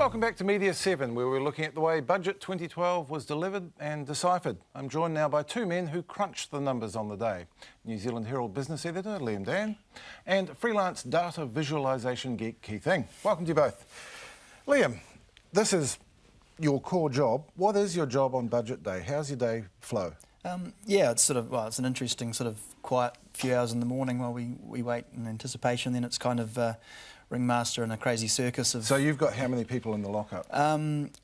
Welcome back to Media7, where we're looking at the way Budget 2012 was delivered and deciphered. I'm joined now by two men who crunched the numbers on the day. New Zealand Herald business editor Liam Dan and freelance data visualisation geek Keith Ing. Welcome to you both. Liam, this is your core job. What is your job on Budget Day? How's your day flow? Yeah, it's it's an interesting quiet few hours in the morning while we wait in anticipation. Then it's kind of ringmaster and a crazy circus of... So you've got how many people in the lockup?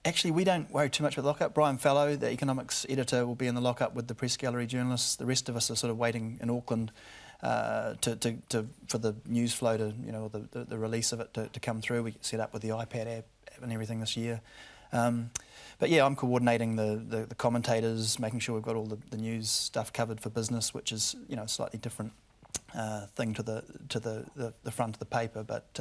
Actually, we don't worry too much about the lockup. Brian Fallow, the economics editor, will be in the lockup with the press gallery journalists. The rest of us are sort of waiting in Auckland for the news flow to, the release of it to come through. We set up with the iPad app and everything this year. But yeah, I'm coordinating the commentators, making sure we've got all the news stuff covered for business, which is a slightly different thing to the front of the paper. But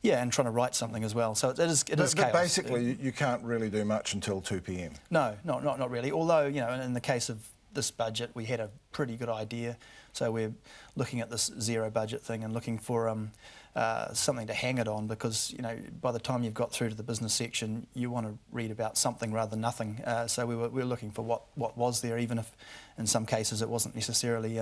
yeah, and trying to write something as well. So it is chaos. But basically, you can't really do much until 2 p.m. No, not really. Although in the case of this budget, we had a pretty good idea. So we're looking at this zero budget thing and looking for something to hang it on, because by the time you've got through to the business section, you want to read about something rather than nothing. So we were looking for what was there, even if in some cases it wasn't necessarily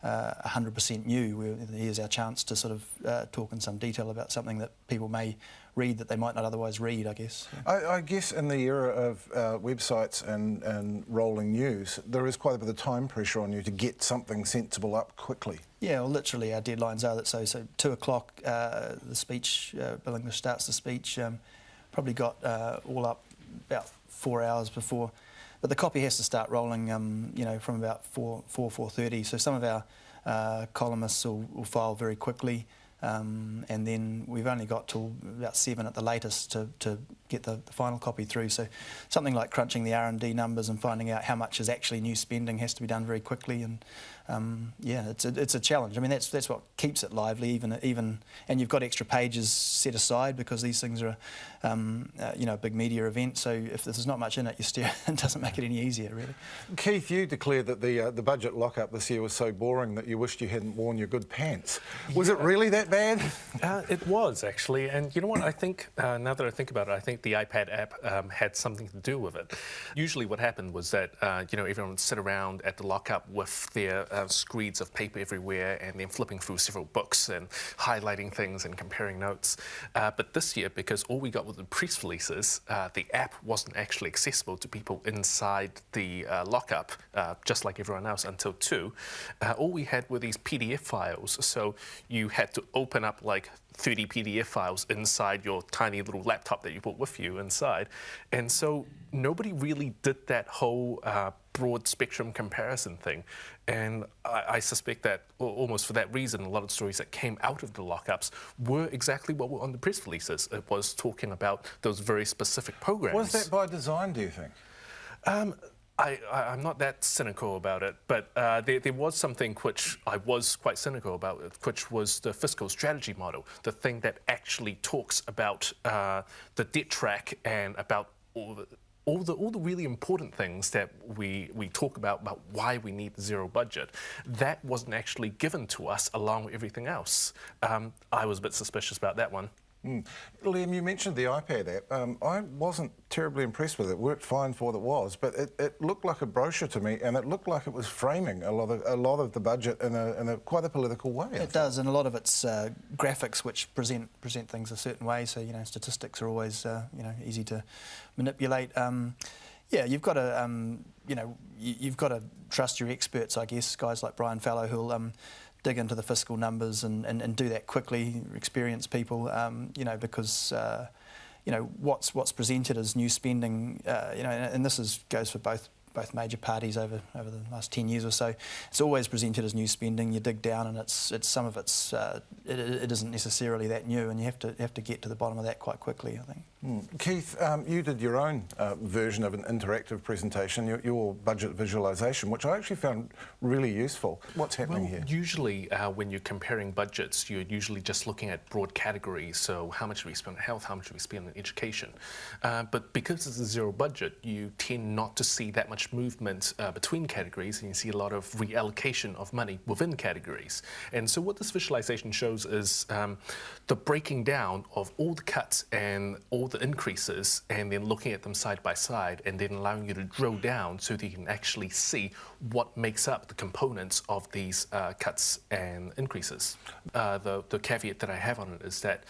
100% new. Here's our chance to sort of talk in some detail about something that people may read that they might not otherwise read, I guess. Yeah. I guess in the era of websites and rolling news, there is quite a bit of time pressure on you to get something sensible up quickly. Yeah, well, literally our deadlines are that so 2 o'clock the speech, Bill English starts the speech, probably got all up about 4 hours before, but the copy has to start rolling from about 4:30. So some of our columnists will file very quickly. And then we've only got till about 7 at the latest to get the final copy through. So something like crunching the R&D numbers and finding out how much is actually new spending has to be done very quickly. And yeah, it's a challenge. I mean, that's what keeps it lively. Even and you've got extra pages set aside because these things are a big media event. So if there's not much in it, it doesn't make it any easier, really. Keith, you declared that the budget lockup this year was so boring that you wished you hadn't worn your good pants. Was it really that bad? It was, actually. And you know what? I think, now that I think about it, I think the iPad app had something to do with it. Usually what happened was that, everyone would sit around at the lockup with their screeds of paper everywhere and then flipping through several books and highlighting things and comparing notes. But this year, because all we got were the press releases, the app wasn't actually accessible to people inside the lockup, just like everyone else, until 2. All we had were these PDF files, so you had to open up like 30 PDF files inside your tiny little laptop that you brought with you inside. And so nobody really did that whole broad spectrum comparison thing. And I suspect that almost for that reason, a lot of the stories that came out of the lockups were exactly what were on the press releases. It was talking about those very specific programs. Was that by design, do you think? I'm not that cynical about it, but there was something which I was quite cynical about, which was the fiscal strategy model, the thing that actually talks about the debt track and about all the really important things that we talk about why we need the zero budget. That wasn't actually given to us along with everything else. I was a bit suspicious about that one. Liam, you mentioned the iPad app. I wasn't terribly impressed with it. It worked fine for what it was, but it looked like a brochure to me, and it looked like it was framing a lot of the budget in a quite a political way. It does, and a lot of it's graphics which present things a certain way. So statistics are always easy to manipulate. Yeah, you've got to you've got to trust your experts, I guess, guys like Brian Fallow who'll dig into the fiscal numbers and do that quickly, experienced people, because what's presented as new spending, and this goes for both major parties over the last 10 years or so. It's always presented as new spending. You dig down, and it's some of it isn't necessarily that new, and you have to get to the bottom of that quite quickly, I think. Keith, you did your own version of an interactive presentation, your budget visualisation, which I actually found really useful. What's happening here? Usually, when you're comparing budgets, you're usually just looking at broad categories. So, how much do we spend on health? How much do we spend on education? But because it's a zero budget, you tend not to see that much movement between categories, and you see a lot of reallocation of money within categories. And so, what this visualization shows is the breaking down of all the cuts and all the increases, and then looking at them side by side, and then allowing you to drill down so that you can actually see what makes up the components of these cuts and increases. The caveat that I have on it is that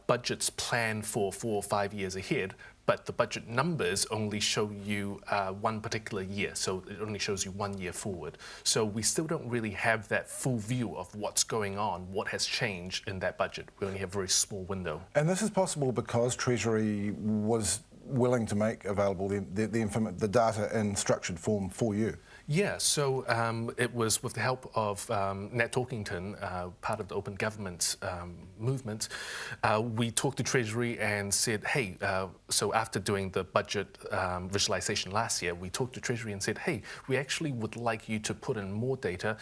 budgets plan for 4 or 5 years ahead, but the budget numbers only show you one particular year, so it only shows you 1 year forward. So we still don't really have that full view of what's going on, what has changed in that budget. We only have a very small window. And this is possible because Treasury was willing to make available the data in structured form for you. Yeah, so it was with the help of Nat Talkington, part of the Open Government movement. We talked to Treasury and said, hey, so after doing the budget visualization last year, we talked to Treasury and said, hey, we actually would like you to put in more data,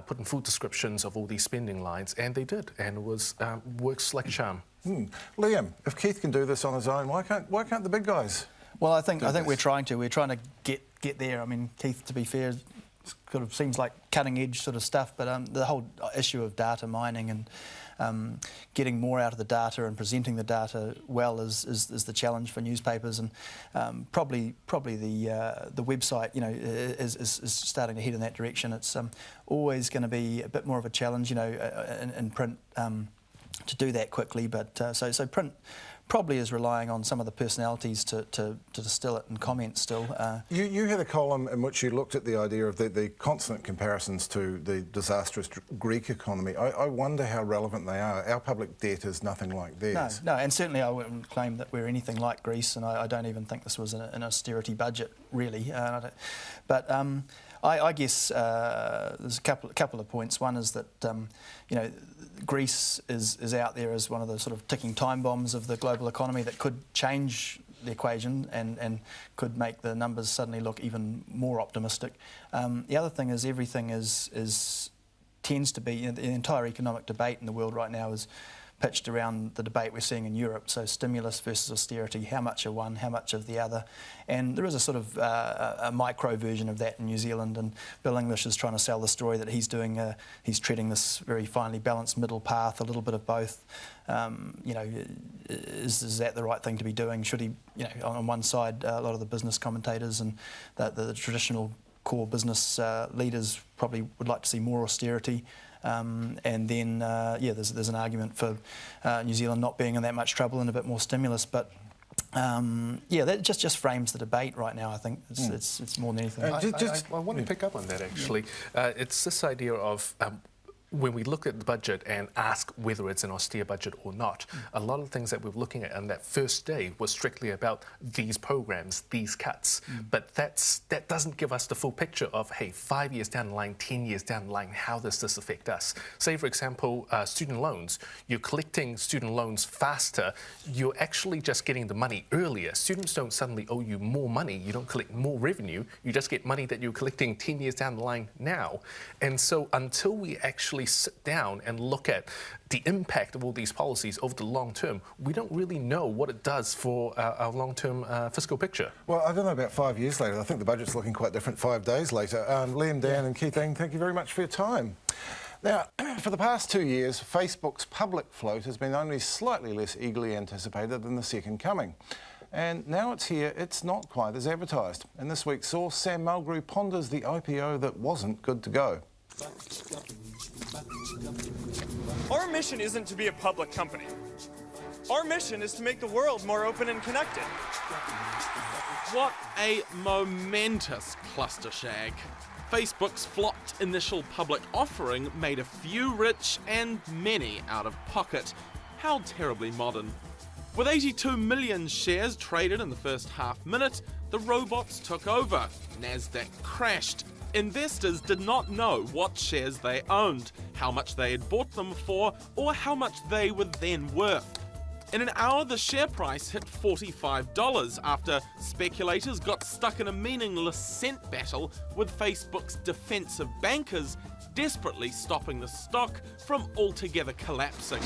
put in full descriptions of all these spending lines, and they did, and it was works like a charm. Liam, if Keith can do this on his own, why can't the big guys? Well, I think we're trying to get there. I mean, Keith, to be fair, sort of seems like cutting edge sort of stuff, but the whole issue of data mining and getting more out of the data and presenting the data well is the challenge for newspapers, and probably the website, you know, is starting to head in that direction. It's always going to be a bit more of a challenge, you know, in print to do that quickly, but so print probably is relying on some of the personalities to distill it and comment still. You had a column in which you looked at the idea of the constant comparisons to the disastrous Greek economy. I wonder how relevant they are. Our public debt is nothing like theirs. No, and certainly I wouldn't claim that we're anything like Greece, and I don't even think this was an austerity budget, really. But I guess there's a couple of points. One is that you know, Greece is out there as one of the sort of ticking time bombs of the global economy that could change the equation and could make the numbers suddenly look even more optimistic. The other thing is everything tends to be, you know, the entire economic debate in the world right now is pitched around the debate we're seeing in Europe. So stimulus versus austerity, how much of one, how much of the other. And there is a sort of a micro version of that in New Zealand, and Bill English is trying to sell the story that he's treading this very finely balanced middle path, a little bit of both. You know, is that the right thing to be doing? Should he, you know, on one side, a lot of the business commentators and the traditional core business leaders probably would like to see more austerity. And then, there's an argument for New Zealand not being in that much trouble and a bit more stimulus. But that just frames the debate right now. I think it's more than anything. I want to pick up on that actually. It's this idea of when we look at the budget and ask whether it's an austere budget or not, a lot of the things that we were looking at on that first day was strictly about these programs, these cuts. But that doesn't give us the full picture of, hey, 5 years down the line, 10 years down the line, how does this affect us? Say, for example, student loans. You're collecting student loans faster. You're actually just getting the money earlier. Students don't suddenly owe you more money. You don't collect more revenue. You just get money that you're collecting 10 years down the line now. And so until we actually sit down and look at the impact of all these policies over the long term, we don't really know what it does for our long-term fiscal picture. Well, I don't know about 5 years later. I think the budget's looking quite different 5 days later. Liam, Dan and Keith, thank you very much for your time. Now, for the past 2 years, Facebook's public float has been only slightly less eagerly anticipated than the second coming. And now it's here, it's not quite as advertised. In this week's Source, Sam Mulgrew ponders the IPO that wasn't good to go. Our mission isn't to be a public company. Our mission is to make the world more open and connected. What a momentous cluster shag. Facebook's flopped initial public offering made a few rich and many out of pocket. How terribly modern. With 82 million shares traded in the first half minute, the robots took over. Nasdaq crashed. Investors did not know what shares they owned, how much they had bought them for, or how much they were then worth. In an hour, the share price hit $45 after speculators got stuck in a meaningless cent battle with Facebook's defensive bankers desperately stopping the stock from altogether collapsing.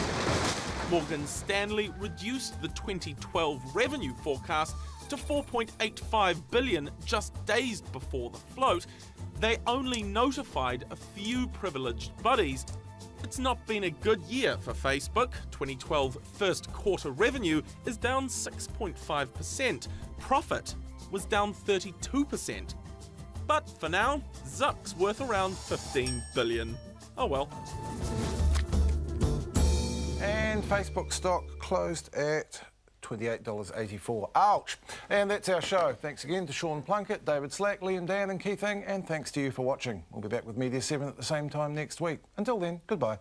Morgan Stanley reduced the 2012 revenue forecast to $4.85 billion just days before the float. They only notified a few privileged buddies. It's not been a good year for Facebook. 2012 first quarter revenue is down 6.5%. Profit was down 32%. But for now, Zuck's worth around $15 billion. Oh well. And Facebook stock closed at $28.84. Ouch! And that's our show. Thanks again to Sean Plunkett, David Slack, Liam Dan and Keithing, and thanks to you for watching. We'll be back with Media7 at the same time next week. Until then, goodbye.